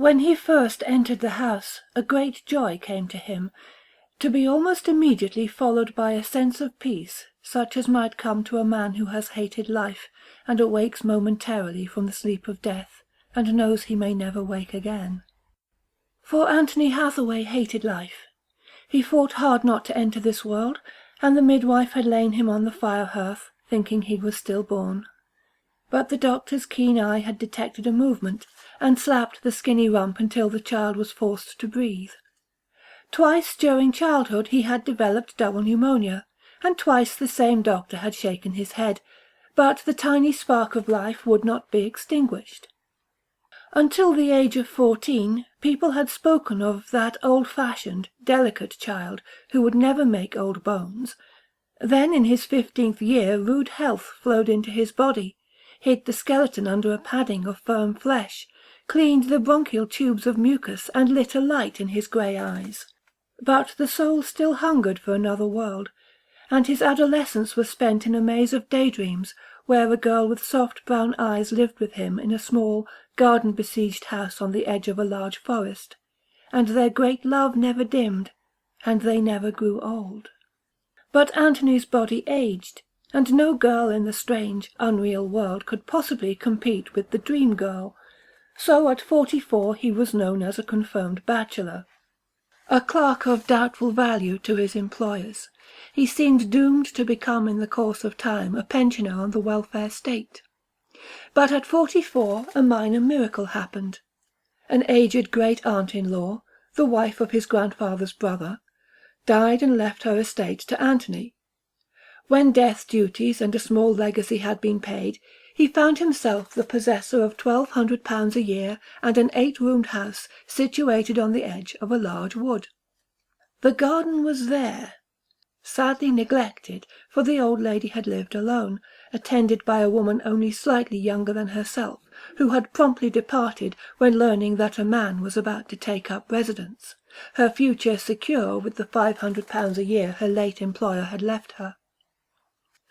When he first entered the house, a great joy came to him, to be almost immediately followed by a sense of peace, such as might come to a man who has hated life, and awakes momentarily from the sleep of death, and knows he may never wake again. For Anthony Hathaway hated life. He fought hard not to enter this world, and the midwife had lain him on the fire-hearth, thinking he was stillborn. But the doctor's keen eye had detected a movement, and slapped the skinny rump until the child was forced to breathe. Twice during childhood he had developed double pneumonia, and twice the same doctor had shaken his head, but the tiny spark of life would not be extinguished. Until the age of 14, people had spoken of that old-fashioned, delicate child who would never make old bones. Then in his 15th year rude health flowed into his body, hid the skeleton under a padding of firm flesh, cleaned the bronchial tubes of mucus, and lit a light in his grey eyes. But the soul still hungered for another world, and his adolescence was spent in a maze of daydreams, where a girl with soft brown eyes lived with him in a small, garden-besieged house on the edge of a large forest, and their great love never dimmed, and they never grew old. But Anthony's body aged, and no girl in the strange, unreal world could possibly compete with the dream girl, so at 44 he was known as a confirmed bachelor. A clerk of doubtful value to his employers, he seemed doomed to become in the course of time a pensioner on the welfare state. But at 44 a minor miracle happened. An aged great-aunt-in-law, the wife of his grandfather's brother, died and left her estate to Anthony. When death duties and a small legacy had been paid, he found himself the possessor of £1,200 a year and an 8-roomed house situated on the edge of a large wood. The garden was there, sadly neglected, for the old lady had lived alone, attended by a woman only slightly younger than herself, who had promptly departed when learning that a man was about to take up residence, her future secure with the £500 a year her late employer had left her.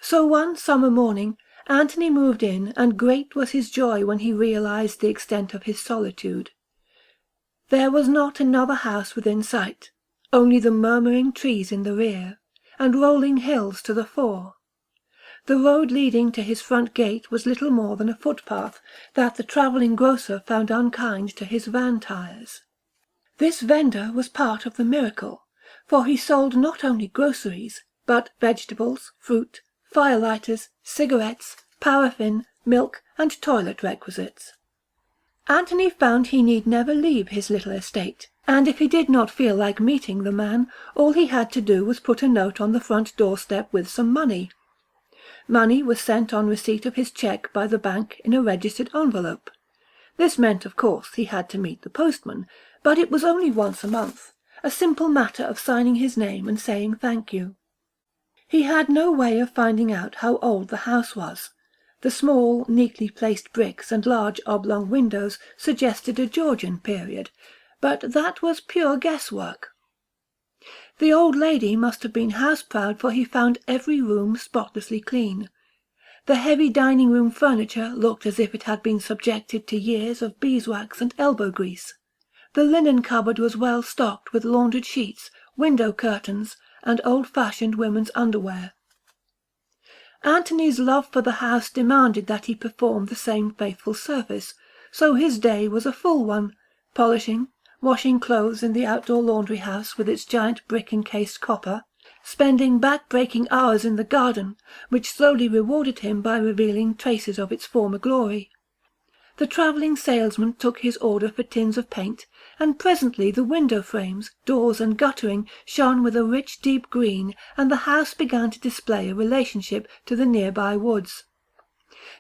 So one summer morning Anthony moved in, and great was his joy when he realized the extent of his solitude. There was not another house within sight, only the murmuring trees in the rear, and rolling hills to the fore. The road leading to his front gate was little more than a footpath that the travelling grocer found unkind to his van tires. This vendor was part of the miracle, for he sold not only groceries, but vegetables, fruit, firelighters, cigarettes, paraffin, milk, and toilet requisites. Anthony found he need never leave his little estate, and if he did not feel like meeting the man, all he had to do was put a note on the front doorstep with some money. Money was sent on receipt of his cheque by the bank in a registered envelope. This meant, of course, he had to meet the postman, but it was only once a month, a simple matter of signing his name and saying thank you. He had no way of finding out how old the house was. The small, neatly placed bricks and large oblong windows suggested a Georgian period, but that was pure guesswork. The old lady must have been house-proud, for he found every room spotlessly clean. The heavy dining-room furniture looked as if it had been subjected to years of beeswax and elbow-grease. The linen cupboard was well stocked with laundered sheets, window curtains, and old-fashioned women's underwear. Anthony's love for the house demanded that he perform the same faithful service, so his day was a full one, polishing, washing clothes in the outdoor laundry-house with its giant brick-encased copper, spending back-breaking hours in the garden, which slowly rewarded him by revealing traces of its former glory. The travelling salesman took his order for tins of paint, and presently the window-frames, doors and guttering shone with a rich deep green, and the house began to display a relationship to the nearby woods.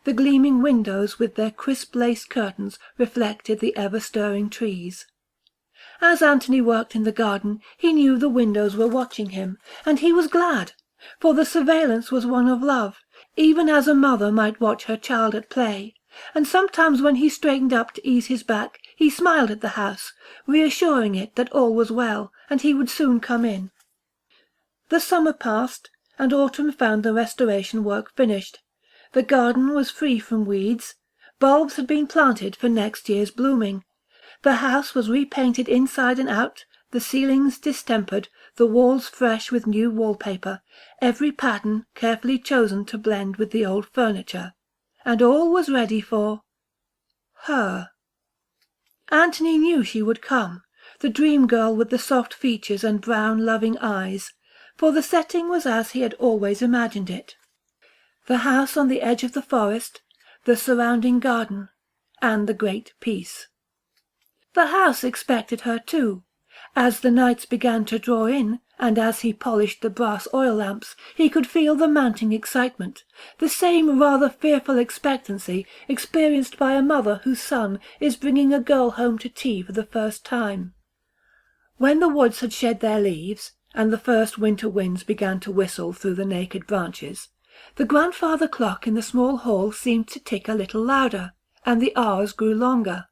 The gleaming windows with their crisp lace curtains reflected the ever-stirring trees. As Anthony worked in the garden, he knew the windows were watching him, and he was glad, for the surveillance was one of love, even as a mother might watch her child at play, and sometimes when he straightened up to ease his back, he smiled at the house, reassuring it that all was well, and he would soon come in. The summer passed, and autumn found the restoration work finished. The garden was free from weeds. Bulbs had been planted for next year's blooming. The house was repainted inside and out, the ceilings distempered, the walls fresh with new wallpaper, every pattern carefully chosen to blend with the old furniture, and all was ready for her. Anthony knew she would come, the dream girl with the soft features and brown loving eyes, for the setting was as he had always imagined it. The house on the edge of the forest, the surrounding garden, and the great peace. The house expected her too. As the nights began to draw in, and as he polished the brass oil lamps, he could feel the mounting excitement, the same rather fearful expectancy experienced by a mother whose son is bringing a girl home to tea for the first time. When the woods had shed their leaves, and the first winter winds began to whistle through the naked branches, the grandfather clock in the small hall seemed to tick a little louder, and the hours grew longer.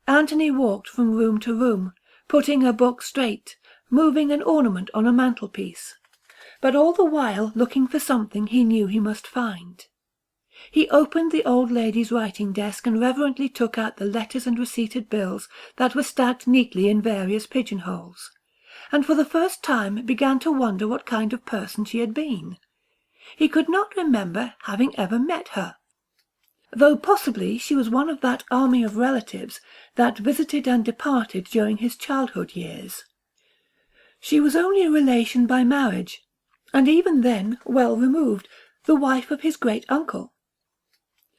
Anthony walked from room to room, putting a book straight, moving an ornament on a mantelpiece, but all the while looking for something he knew he must find. He opened the old lady's writing desk and reverently took out the letters and receipted bills that were stacked neatly in various pigeonholes, and for the first time began to wonder what kind of person she had been. He could not remember having ever met her, though possibly she was one of that army of relatives that visited and departed during his childhood years. She was only a relation by marriage, and even then well removed, the wife of his great-uncle.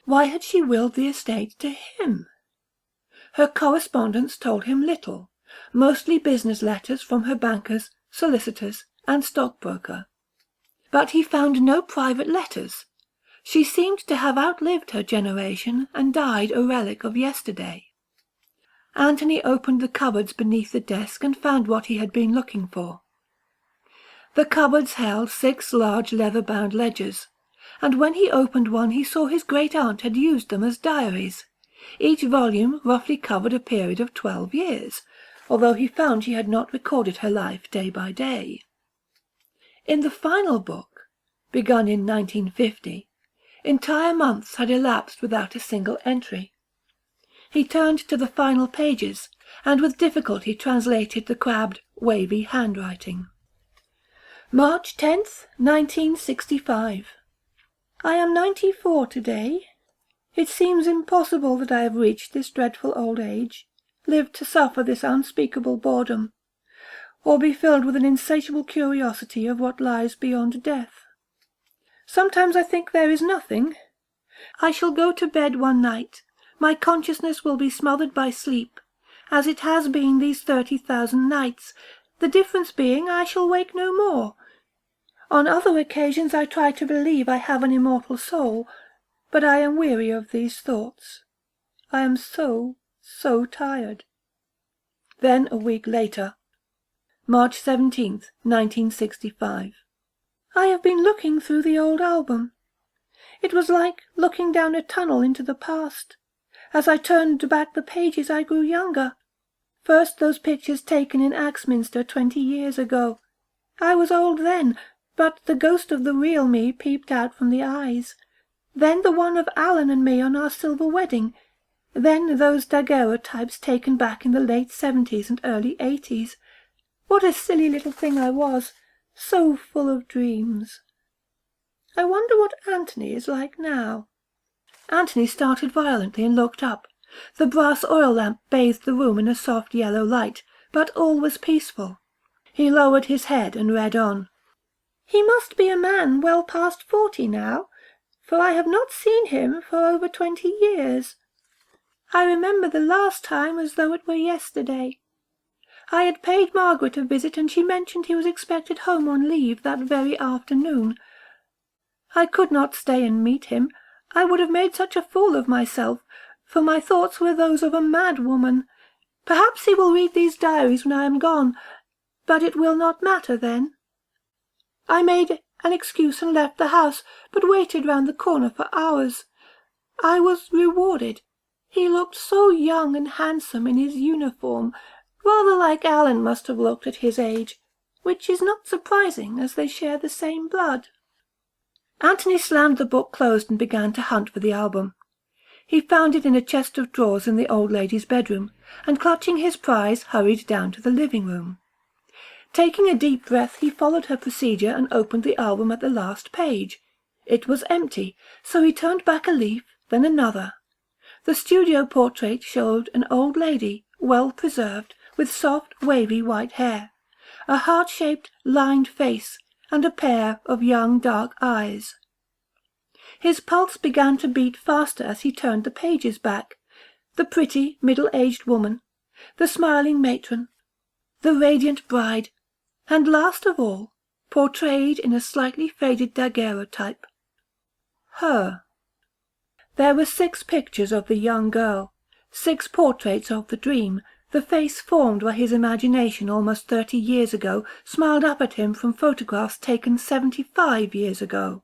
Why had she willed the estate to him? Her correspondence told him little, mostly business letters from her bankers, solicitors, and stockbroker. But he found no private letters. She seemed to have outlived her generation and died a relic of yesterday. Anthony opened the cupboards beneath the desk and found what he had been looking for. The cupboards held 6 large leather-bound ledgers, and when he opened one he saw his great-aunt had used them as diaries. Each volume roughly covered a period of 12 years, although he found she had not recorded her life day by day. In the final book, begun in 1950, entire months had elapsed without a single entry. He turned to the final pages, and with difficulty translated the crabbed, wavy handwriting. March 10th, 1965. I am 94 today. It seems impossible that I have reached this dreadful old age, lived to suffer this unspeakable boredom, or be filled with an insatiable curiosity of what lies beyond death. Sometimes I think there is nothing. I shall go to bed one night. My consciousness will be smothered by sleep, as it has been these 30,000 nights, the difference being I shall wake no more. On other occasions I try to believe I have an immortal soul, but I am weary of these thoughts. I am so tired. Then a week later, March 17th, 1965. I have been looking through the old album. It was like looking down a tunnel into the past. As I turned back the pages I grew younger. First those pictures taken in Axminster 20 years ago. I was old then, but the ghost of the real me peeped out from the eyes. Then the one of Alan and me on our silver wedding. Then those daguerreotypes taken back in the late 70s and early 80s. What a silly little thing I was, so full of dreams. I wonder what Anthony is like now. Anthony started violently and looked up. The brass oil lamp bathed the room in a soft yellow light, but all was peaceful. He lowered his head and read on. He must be a man well past 40 now, for I have not seen him for over 20 years. I remember the last time as though it were yesterday. I had paid Margaret a visit, and she mentioned he was expected home on leave that very afternoon. I could not stay and meet him. I would have made such a fool of myself, for my thoughts were those of a mad woman. Perhaps he will read these diaries when I am gone, but it will not matter then. I made an excuse and left the house, but waited round the corner for hours. I was rewarded. He looked so young and handsome in his uniform, rather like Alan must have looked at his age, which is not surprising as they share the same blood. Anthony slammed the book closed and began to hunt for the album. He found it in a chest of drawers in the old lady's bedroom, and clutching his prize hurried down to the living-room. Taking a deep breath, he followed her procedure and opened the album at the last page. It was empty, so he turned back a leaf, then another. The studio portrait showed an old lady, well preserved, with soft, wavy white hair, a heart-shaped, lined face, and a pair of young dark eyes. His pulse began to beat faster as he turned the pages back. The pretty, middle-aged woman, the smiling matron, the radiant bride, and last of all, portrayed in a slightly faded daguerreotype, her. There were 6 pictures of the young girl, 6 portraits of the dream, the face formed by his imagination almost 30 years ago smiled up at him from photographs taken 75 years ago.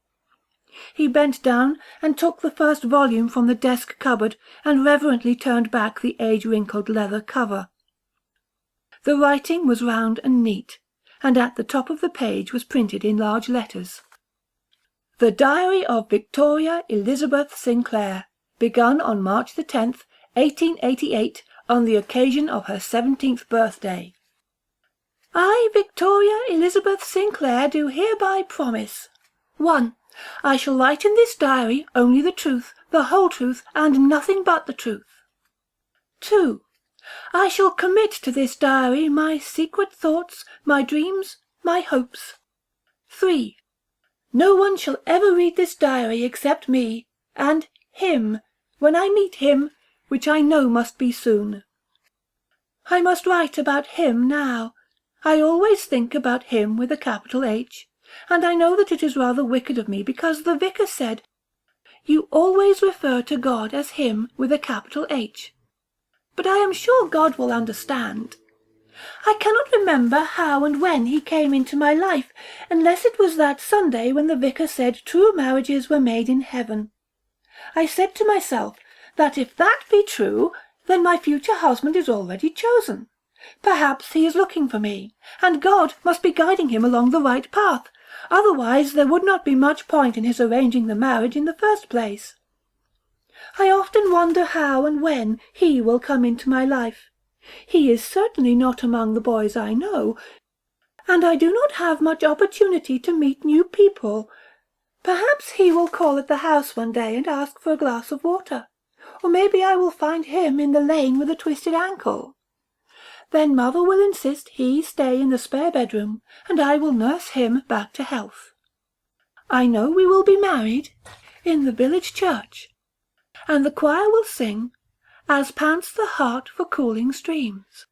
He bent down and took the first volume from the desk cupboard and reverently turned back the age-wrinkled leather cover. The writing was round and neat, and at the top of the page was printed in large letters: The Diary of Victoria Elizabeth Sinclair, begun on March the 10th, 1888, on the occasion of her 17th birthday. I, Victoria Elizabeth Sinclair, do hereby promise: 1. I shall write in this diary only the truth, the whole truth, and nothing but the truth. 2. I shall commit to this diary my secret thoughts, my dreams, my hopes. 3. No one shall ever read this diary except me, and him, when I meet him, which I know must be soon. I must write about him now. I always think about him with a capital H, and I know that it is rather wicked of me because the vicar said, "You always refer to God as him with a capital H." But I am sure God will understand. I cannot remember how and when he came into my life, unless it was that Sunday when the vicar said true marriages were made in heaven. I said to myself that if that be true, then my future husband is already chosen. Perhaps he is looking for me, and God must be guiding him along the right path. Otherwise there would not be much point in his arranging the marriage in the first place. I often wonder how and when he will come into my life. He is certainly not among the boys I know, and I do not have much opportunity to meet new people. Perhaps he will call at the house one day and ask for a glass of water, or maybe I will find him in the lane with a twisted ankle. Then mother will insist he stay in the spare bedroom, and I will nurse him back to health. I know we will be married in the village church, and the choir will sing, "As pants the heart for cooling streams."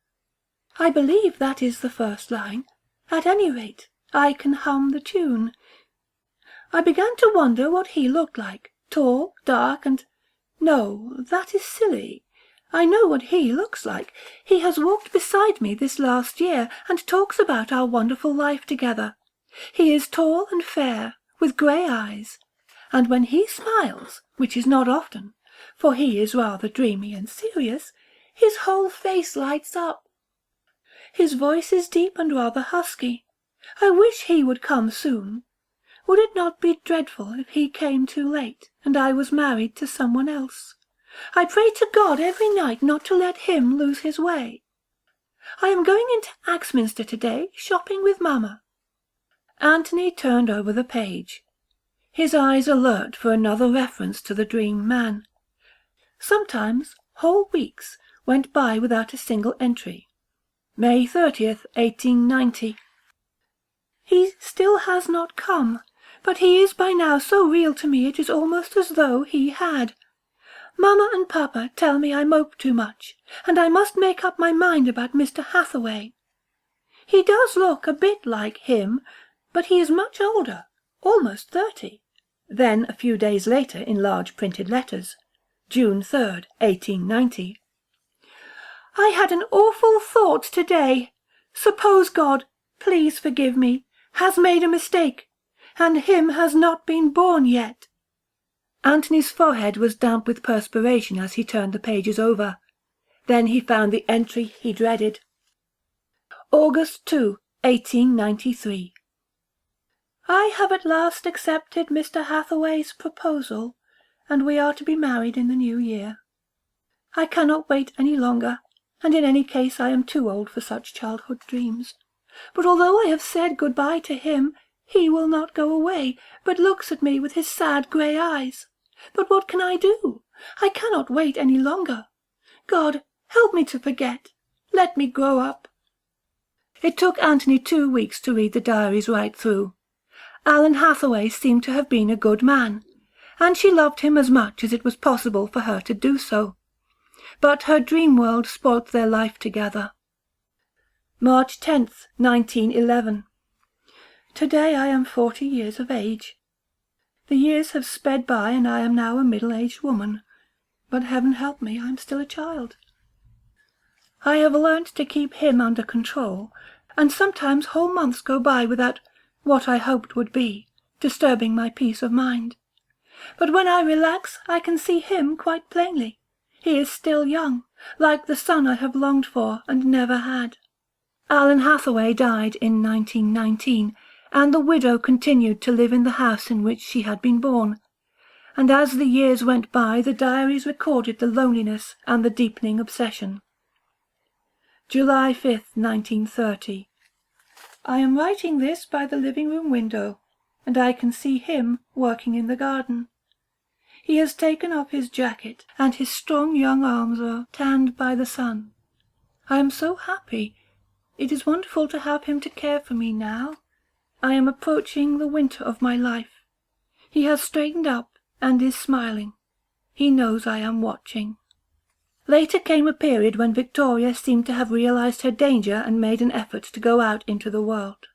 I believe that is the first line. At any rate, I can hum the tune. I began to wonder what he looked like, tall, dark, and... No, that is silly. I know what he looks like. He has walked beside me this last year, and talks about our wonderful life together. He is tall and fair, with grey eyes, and when he smiles, which is not often, for he is rather dreamy and serious, his whole face lights up. His voice is deep and rather husky. I wish he would come soon. Would it not be dreadful if he came too late, and I was married to someone else? I pray to God every night not to let him lose his way. I am going into Axminster today, shopping with Mamma. Anthony turned over the page, his eyes alert for another reference to the dream man. Sometimes whole weeks went by without a single entry. May 30th, 1890. He still has not come, but he is by now so real to me it is almost as though he had. Mamma and Papa tell me I mope too much, and I must make up my mind about Mr. Hathaway. He does look a bit like him, but he is much older, almost 30. Then, a few days later, in large printed letters, June 3rd, 1890. I had an awful thought today. Suppose God, please forgive me, has made a mistake, and him has not been born yet. Anthony's forehead was damp with perspiration as he turned the pages over. Then he found the entry he dreaded. August 2, 1893. I have at last accepted Mr. Hathaway's proposal, and we are to be married in the new year. I cannot wait any longer, and in any case I am too old for such childhood dreams. But although I have said good-bye to him, he will not go away, but looks at me with his sad grey eyes. But what can I do? I cannot wait any longer. God, help me to forget. Let me grow up. It took Anthony 2 weeks to read the diaries right through. Alan Hathaway seemed to have been a good man, and she loved him as much as it was possible for her to do so. But her dream world spoilt their life together. March 10th, 1911. Today I am 40 years of age. The years have sped by and I am now a middle-aged woman, but heaven help me, I am still a child. I have learnt to keep him under control, and sometimes whole months go by without what I hoped would be, disturbing my peace of mind. But when I relax, I can see him quite plainly. He is still young, like the son I have longed for and never had. Alan Hathaway died in 1919, and the widow continued to live in the house in which she had been born. And as the years went by, the diaries recorded the loneliness and the deepening obsession. July 5th, 1930. I am writing this by the living-room window, and I can see him working in the garden. He has taken off his jacket, and his strong young arms are tanned by the sun. I am so happy. It is wonderful to have him to care for me now. I am approaching the winter of my life. He has straightened up and is smiling. He knows I am watching. Later came a period when Victoria seemed to have realized her danger and made an effort to go out into the world.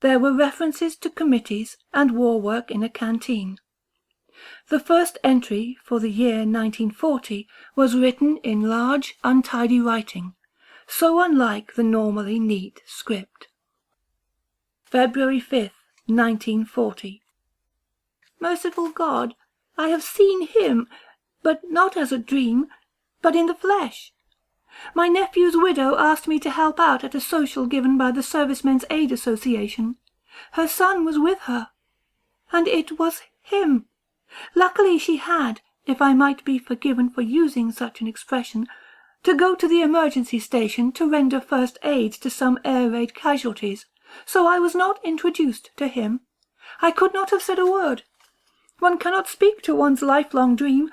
There were references to committees and war work in a canteen. The first entry for the year 1940 was written in large, untidy writing, so unlike the normally neat script. February 5th, 1940. Merciful God, I have seen him, but not as a dream, but in the flesh. My nephew's widow asked me to help out at a social given by the Servicemen's Aid Association. Her son was with her, and it was him. Luckily she had, if I might be forgiven for using such an expression, to go to the emergency station to render first aid to some air raid casualties, so I was not introduced to him. I could not have said a word. One cannot speak to one's lifelong dream,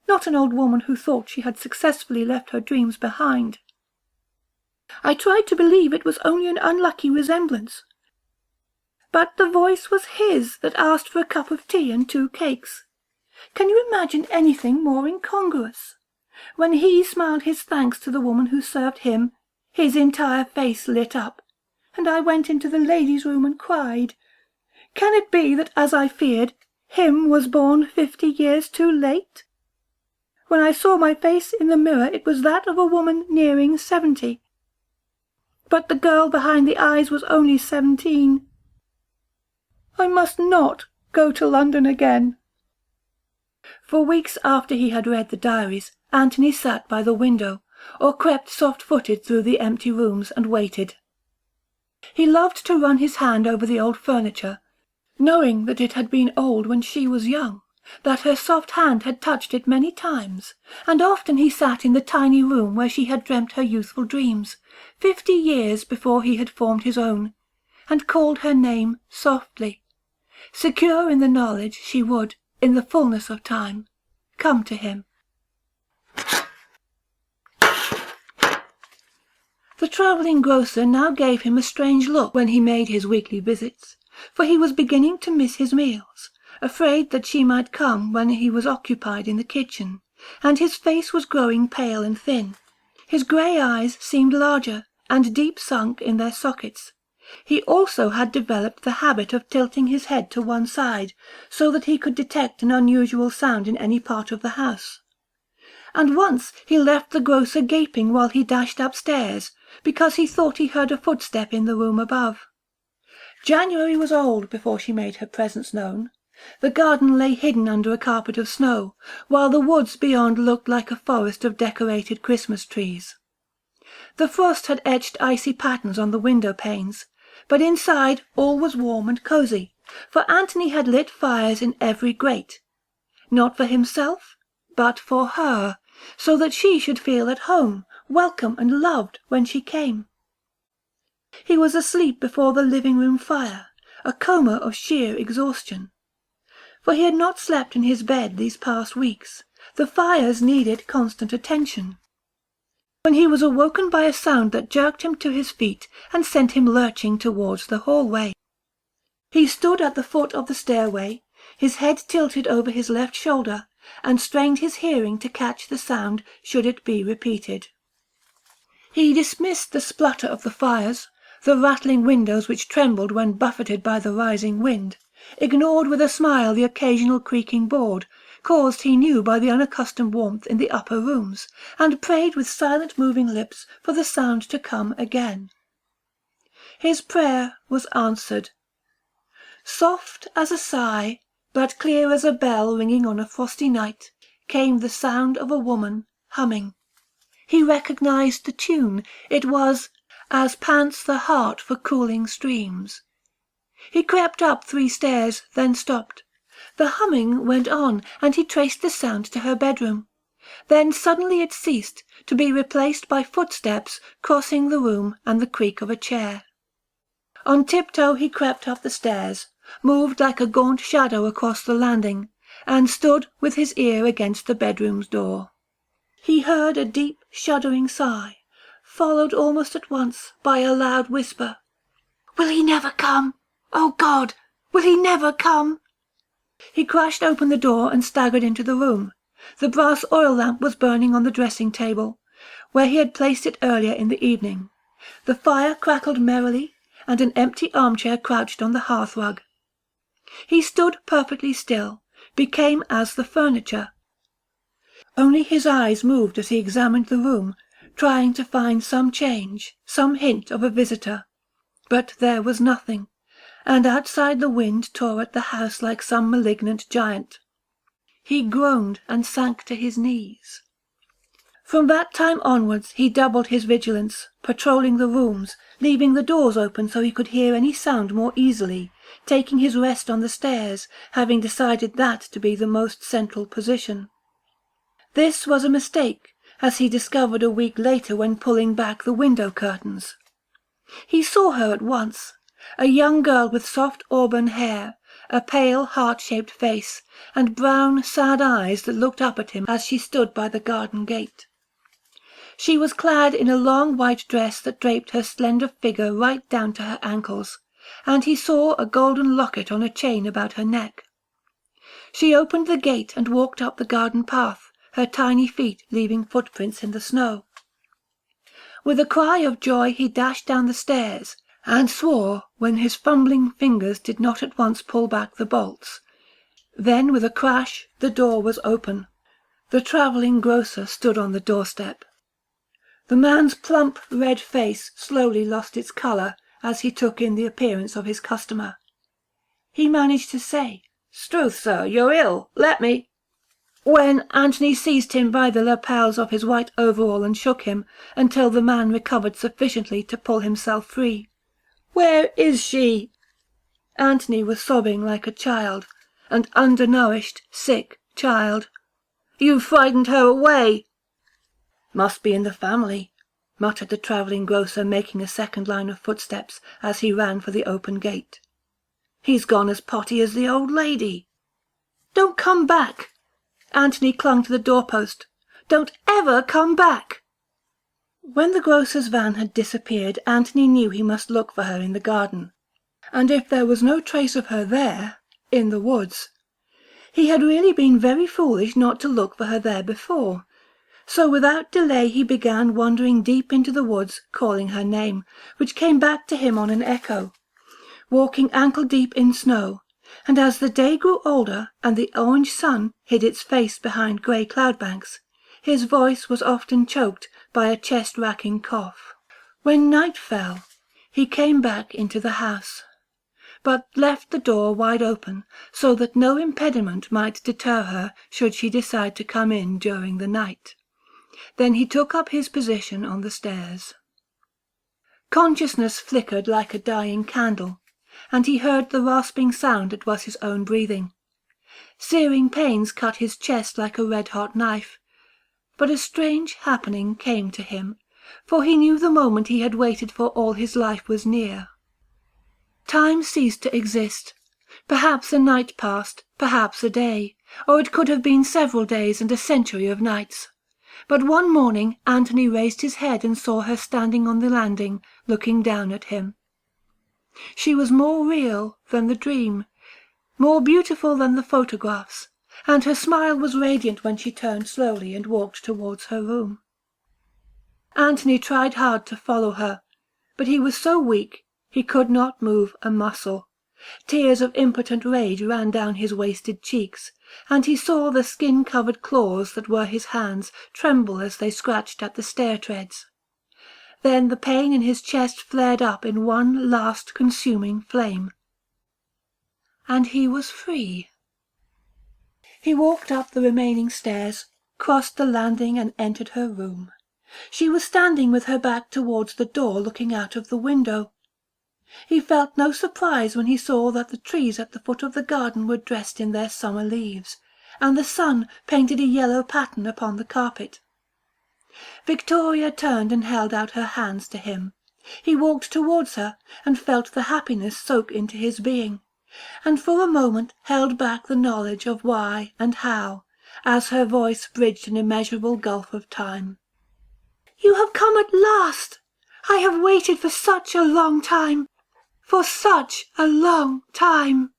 not an old woman who thought she had successfully left her dreams behind. I tried to believe it was only an unlucky resemblance, but the voice was his that asked for a cup of tea and 2 cakes. Can you imagine anything more incongruous? When he smiled his thanks to the woman who served him, his entire face lit up, and I went into the ladies' room and cried. Can it be that, as I feared, him was born 50 years too late? When I saw my face in the mirror, it was that of a woman nearing 70. But the girl behind the eyes was only 17. I must not go to London again. For weeks after he had read the diaries, Anthony sat by the window, or crept soft-footed through the empty rooms and waited. He loved to run his hand over the old furniture, knowing that it had been old when she was young, that her soft hand had touched it many times, and often he sat in the tiny room where she had dreamt her youthful dreams, 50 years before he had formed his own, and called her name softly, secure in the knowledge she would, in the fullness of time, come to him. The travelling grocer now gave him a strange look when he made his weekly visits, for he was beginning to miss his meals, afraid that she might come when he was occupied in the kitchen, and his face was growing pale and thin. His grey eyes seemed larger and deep sunk in their sockets. He also had developed the habit of tilting his head to one side, so that he could detect an unusual sound in any part of the house. And once he left the grocer gaping while he dashed upstairs, because he thought he heard a footstep in the room above. January was old before she made her presence known. The garden lay hidden under a carpet of snow, while the woods beyond looked like a forest of decorated Christmas trees. The frost had etched icy patterns on the window-panes, but inside all was warm and cosy, for Anthony had lit fires in every grate. not for himself, but for her, so that she should feel at home, welcome and loved when she came. He was asleep before the living-room fire, a coma of sheer exhaustion. For he had not slept in his bed these past weeks. The fires needed constant attention. When he was awoken by a sound that jerked him to his feet and sent him lurching towards the hallway. He stood at the foot of the stairway, his head tilted over his left shoulder, and strained his hearing to catch the sound should it be repeated. He dismissed the splutter of the fires, the rattling windows which trembled when buffeted by the rising wind, ignored with a smile the occasional creaking board, caused he knew by the unaccustomed warmth in the upper rooms, and prayed with silent moving lips for the sound to come again. His prayer was answered. Soft as a sigh, but clear as a bell ringing on a frosty night, came the sound of a woman humming. He recognized the tune. It was "As Pants the Heart for Cooling Streams." He crept up 3 stairs, then stopped. The humming went on, and he traced the sound to her bedroom. Then suddenly it ceased, to be replaced by footsteps crossing the room and the creak of a chair. On tiptoe he crept up the stairs, moved like a gaunt shadow across the landing, and stood with his ear against the bedroom's door. He heard a deep, shuddering sigh, followed almost at once by a loud whisper. "Will he never come? Oh God, will he never come?" He crashed open the door and staggered into the room. The brass oil lamp was burning on the dressing-table, where he had placed it earlier in the evening. The fire crackled merrily, and an empty armchair crouched on the hearth-rug. He stood perfectly still, became as the furniture. Only his eyes moved as he examined the room, trying to find some change, some hint of a visitor. But there was nothing, and outside the wind tore at the house like some malignant giant. He groaned and sank to his knees. From that time onwards he doubled his vigilance, patrolling the rooms, leaving the doors open so he could hear any sound more easily, taking his rest on the stairs, having decided that to be the most central position. This was a mistake, as he discovered a week later when pulling back the window curtains. He saw her at once, a young girl with soft auburn hair, a pale, heart-shaped face, and brown, sad eyes that looked up at him as she stood by the garden gate. She was clad in a long white dress that draped her slender figure right down to her ankles, and he saw a golden locket on a chain about her neck. She opened the gate and walked up the garden path, her tiny feet leaving footprints in the snow. With a cry of joy he dashed down the stairs, and swore when his fumbling fingers did not at once pull back the bolts. Then with a crash the door was open. The travelling grocer stood on the doorstep. The man's plump red face slowly lost its colour as he took in the appearance of his customer. He managed to say, "'Struth, sir, you're ill. Let me—" when Anthony seized him by the lapels of his white overall and shook him until the man recovered sufficiently to pull himself free. "Where is she?" Anthony was sobbing like a child, an undernourished, sick child. "You frightened her away." "Must be in the family," muttered the travelling grocer, making a second line of footsteps as he ran for the open gate. "He's gone as potty as the old lady." "Don't come back!" Anthony clung to the doorpost. "Don't ever come back!" When the grocer's van had disappeared, Anthony knew he must look for her in the garden. And if there was no trace of her there, in the woods. He had really been very foolish not to look for her there before. So without delay he began wandering deep into the woods, calling her name, which came back to him on an echo, walking ankle-deep in snow, and as the day grew older and the orange sun hid its face behind grey cloud-banks, his voice was often choked by a chest-racking cough. When night fell, he came back into the house, but left the door wide open so that no impediment might deter her should she decide to come in during the night. Then he took up his position on the stairs. Consciousness flickered like a dying candle, and he heard the rasping sound that was his own breathing. Searing pains cut his chest like a red-hot knife. But a strange happening came to him, for he knew the moment he had waited for all his life was near. Time ceased to exist. Perhaps a night passed, perhaps a day, or it could have been several days and a century of nights. But one morning Anthony raised his head and saw her standing on the landing, looking down at him. She was more real than the dream, more beautiful than the photographs, and her smile was radiant when she turned slowly and walked towards her room. Anthony tried hard to follow her, but he was so weak he could not move a muscle. Tears of impotent rage ran down his wasted cheeks, and he saw the skin-covered claws that were his hands tremble as they scratched at the stair-treads. Then the pain in his chest flared up in one last consuming flame. And he was free. He walked up the remaining stairs, crossed the landing and entered her room. She was standing with her back towards the door, looking out of the window. He felt no surprise when he saw that the trees at the foot of the garden were dressed in their summer leaves, and the sun painted a yellow pattern upon the carpet. Victoria turned and held out her hands to him. He walked towards her and felt the happiness soak into his being, and for a moment held back the knowledge of why and how, as her voice bridged an immeasurable gulf of time. "You have come at last! I have waited for such a long time! For such a long time!"